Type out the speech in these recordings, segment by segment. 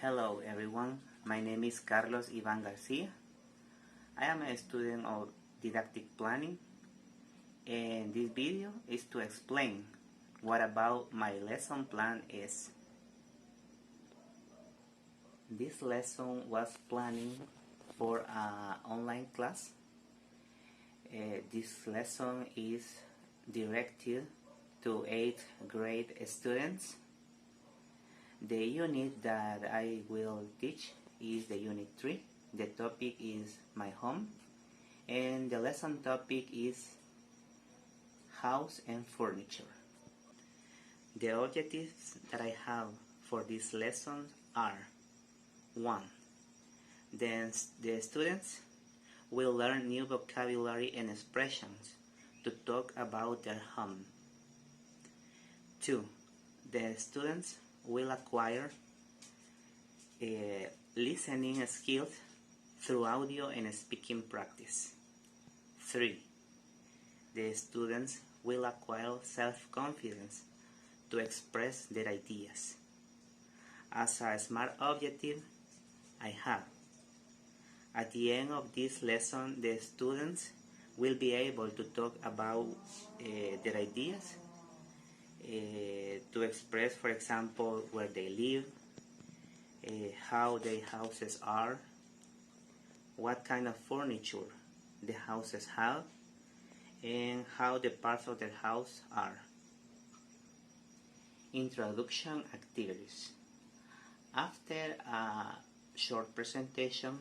Hello everyone, my name is Carlos Ivan Garcia. I am a student of didactic planning, and this video is to explain what about my lesson plan is. This lesson was planning for an online class. This lesson is directed to 8th grade students. The unit that I will teach is the unit 3. The topic is my home, and the lesson topic is house and furniture. The objectives that I have for this lesson are: 1. The students will learn new vocabulary and expressions to talk about their home. 2. The students will acquire listening skills through audio and speaking practice. 3. The students will acquire self-confidence to express their ideas. As a smart objective, I have: at the end of this lesson, the students will be able to talk about their ideas, to express, for example, where they live, how their houses are, what kind of furniture the houses have, and how the parts of their house are. Introduction activities. After a short presentation,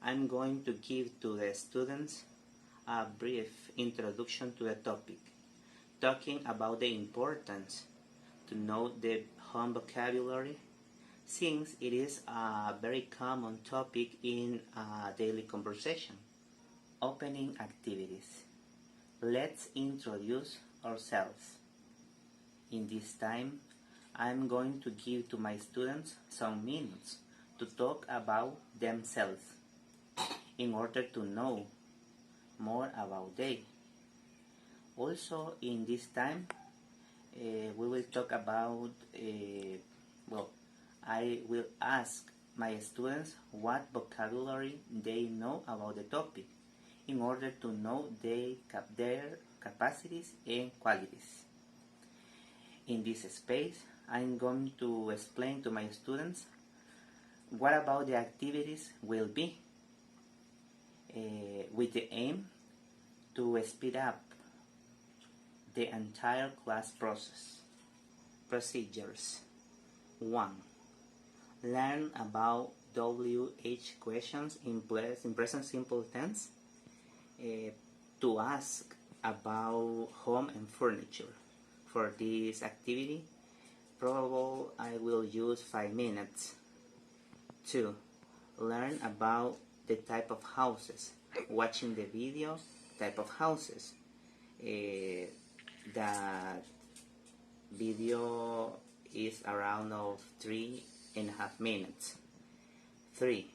I'm going to give to the students a brief introduction to the topic, talking about the importance to know the home vocabulary, since it is a very common topic in daily conversation. Opening activities. Let's introduce ourselves. In this time, I'm going to give to my students some minutes to talk about themselves in order to know more about them. Also, in this time, we will talk about, I will ask my students what vocabulary they know about the topic in order to know their capacities and qualities. In this space, I'm going to explain to my students what about the activities will be, with the aim to speed up the entire class process. Procedures. 1. Learn about WH questions in present simple tense, to ask about home and furniture. For this activity, probably I will use 5 minutes. 2. Learn about the type of houses, watching the video type of houses. That video is around of 3.5 minutes. 3.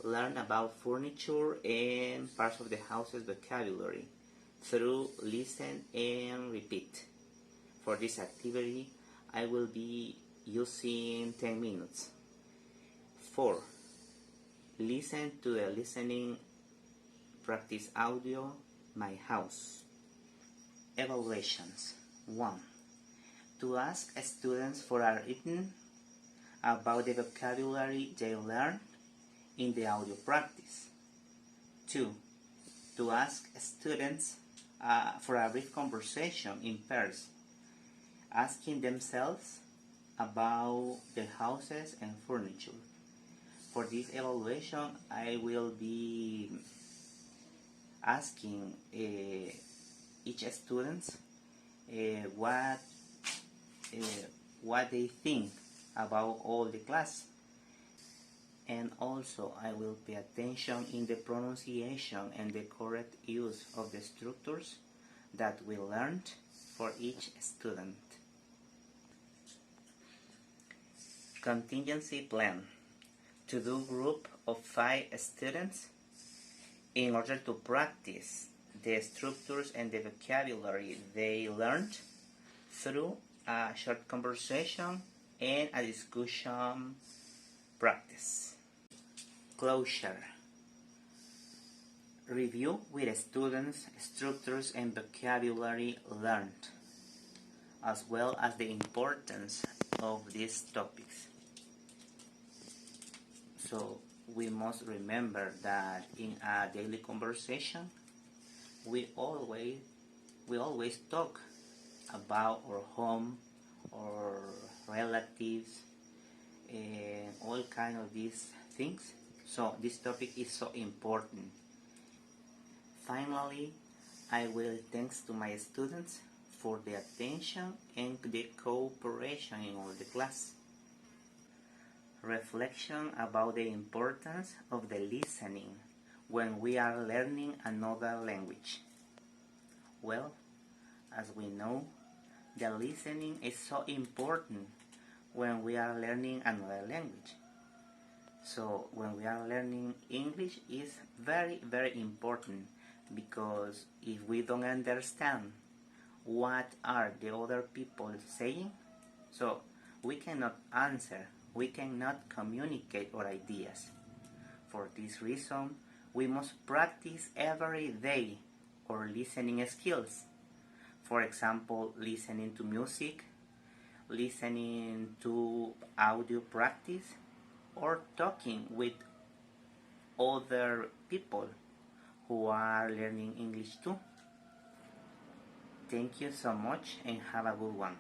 Learn about furniture and parts of the house's vocabulary through listen and repeat. For this activity, I will be using 10 minutes. 4. Listen to the listening practice audio, My House. Evaluations. 1. To ask students for a written about the vocabulary they learned in the audio practice. 2. To ask students for a brief conversation in pairs, asking themselves about their houses and furniture. For this evaluation, I will be asking each student what they think about all the class, and also I will pay attention in the pronunciation and the correct use of the structures that we learned for each student. Contingency plan. To do group of 5 students in order to practice the structures and the vocabulary they learned through a short conversation and a discussion practice. Closure. Review with students structures and vocabulary learned, as well as the importance of these topics. So we must remember that in a daily conversation, we always talk about our home, our relatives, and all kind of these things. So this topic is so important. Finally, I will thanks to my students for the attention and the cooperation in all the class. Reflection about the importance of the listening when we are learning another language. Well, as we know, the listening is so important when we are learning another language. So when we are learning English is very, very important, because if we don't understand what are the other people saying, so we cannot answer, we cannot communicate our ideas. For this reason, we must practice every day our listening skills. For example, listening to music, listening to audio practice, or talking with other people who are learning English too. Thank you so much and have a good one.